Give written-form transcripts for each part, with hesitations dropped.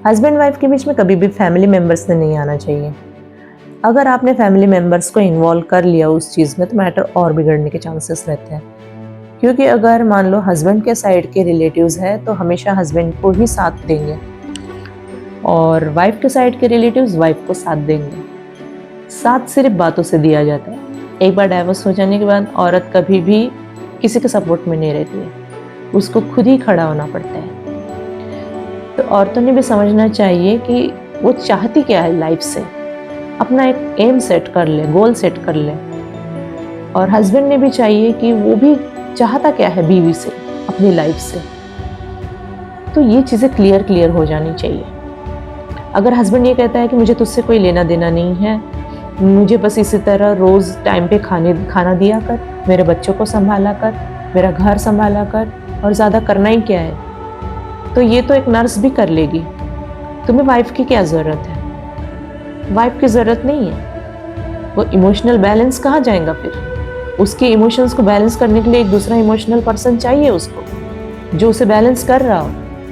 Husband wife के बीच में कभी भी फैमिली मेम्बर्स ने नहीं आना चाहिए। अगर आपने फैमिली मेम्बर्स को इन्वॉल्व कर लिया उस चीज़ में तो मैटर और बिगड़ने के चांसेस रहते हैं, क्योंकि अगर मान लो हस्बैंड के साइड के रिलेटिव्स हैं तो हमेशा हस्बैंड को ही साथ देंगे और वाइफ के साइड के रिलेटिव्स वाइफ को साथ देंगे। साथ सिर्फ बातों से दिया जाता है। एक बार डाइवोर्स हो जाने के बाद औरत कभी भी किसी के सपोर्ट में नहीं रहती है, उसको खुद ही खड़ा होना पड़ता है। तो औरतों ने भी समझना चाहिए कि वो चाहती क्या है लाइफ से, अपना एक एम सेट कर ले, गोल सेट कर ले। और हस्बैंड ने भी चाहिए कि वो भी चाहता क्या है बीवी से, अपनी लाइफ से। तो ये चीज़ें क्लियर हो जानी चाहिए। अगर हस्बैंड ये कहता है कि मुझे तुझसे कोई लेना देना नहीं है, मुझे बस इसी तरह रोज़ टाइम पे खाना दिया कर, मेरे बच्चों को संभाला कर, मेरा घर संभाला कर, और ज़्यादा करना ही क्या है, तो ये तो एक नर्स भी कर लेगी। तुम्हें वाइफ की क्या ज़रूरत है? वाइफ की ज़रूरत नहीं है। वो इमोशनल बैलेंस कहाँ जाएगा फिर? उसके इमोशंस को बैलेंस करने के लिए एक दूसरा इमोशनल पर्सन चाहिए उसको, जो उसे बैलेंस कर रहा हो।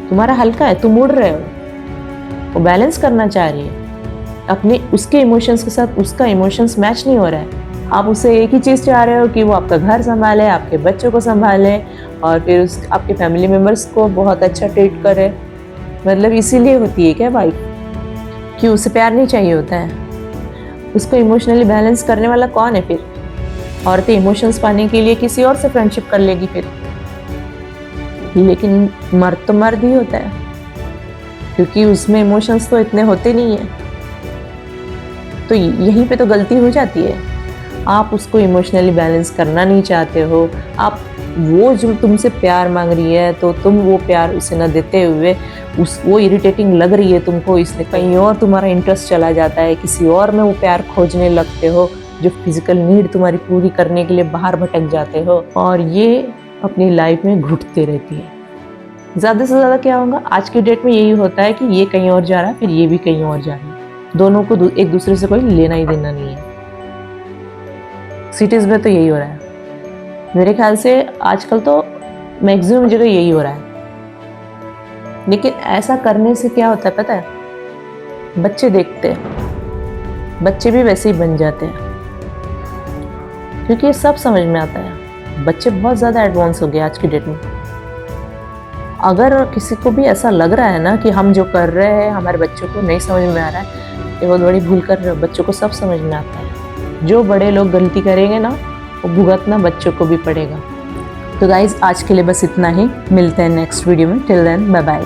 तुम्हारा हल्का है, तुम उड़ रहे हो, वो बैलेंस करना चाह रही है अपने, उसके इमोशंस के साथ उसका इमोशंस मैच नहीं हो रहा है। आप उसे एक ही चीज़ चाह रहे हो कि वो आपका घर संभाले, आपके बच्चों को संभाले, और फिर आपके फैमिली मेम्बर्स को बहुत अच्छा ट्रीट करे। मतलब इसीलिए होती है क्या वाइफ? कि उसे प्यार नहीं चाहिए होता है? उसको इमोशनली बैलेंस करने वाला कौन है फिर? औरतें इमोशंस पाने के लिए किसी और से फ्रेंडशिप कर लेगी फिर। लेकिन मर्द तो मर्द ही होता है, क्योंकि उसमें इमोशंस तो इतने होते नहीं है। तो यहीं पे तो गलती हो जाती है। आप उसको इमोशनली बैलेंस करना नहीं चाहते हो। आप वो जो तुमसे प्यार मांग रही है तो तुम वो प्यार उसे न देते हुए वो इरिटेटिंग लग रही है तुमको, इसलिए कहीं और तुम्हारा इंटरेस्ट चला जाता है, किसी और में वो प्यार खोजने लगते हो, जो फिजिकल नीड तुम्हारी पूरी करने के लिए बाहर भटक जाते हो, और ये अपनी लाइफ में घुटते रहती है। ज़्यादा से ज़्यादा क्या होगा आज की डेट में, यही होता है कि ये कहीं और जा रहा है, फिर ये भी कहीं और जा रहा है। दोनों को एक दूसरे से कोई लेना ही देना नहीं है। सिटीज़ में तो यही हो रहा है। मेरे ख्याल से आजकल तो मैक्सिमम जगह यही हो रहा है। लेकिन ऐसा करने से क्या होता है पता है? बच्चे देखते हैं, बच्चे भी वैसे ही बन जाते हैं, क्योंकि ये सब समझ में आता है। बच्चे बहुत ज़्यादा एडवांस हो गए आज की डेट में। अगर किसी को भी ऐसा लग रहा है ना कि हम जो कर रहे हैं हमारे बच्चों को नहीं समझ में आ रहा है, ये बहुत बड़ी भूल कर रहे हो। बच्चों को सब समझ में आता है। जो बड़े लोग गलती करेंगे ना, वो भुगतना बच्चों को भी पड़ेगा। तो गाइज आज के लिए बस इतना ही। मिलते हैं नेक्स्ट वीडियो में। Till then bye bye.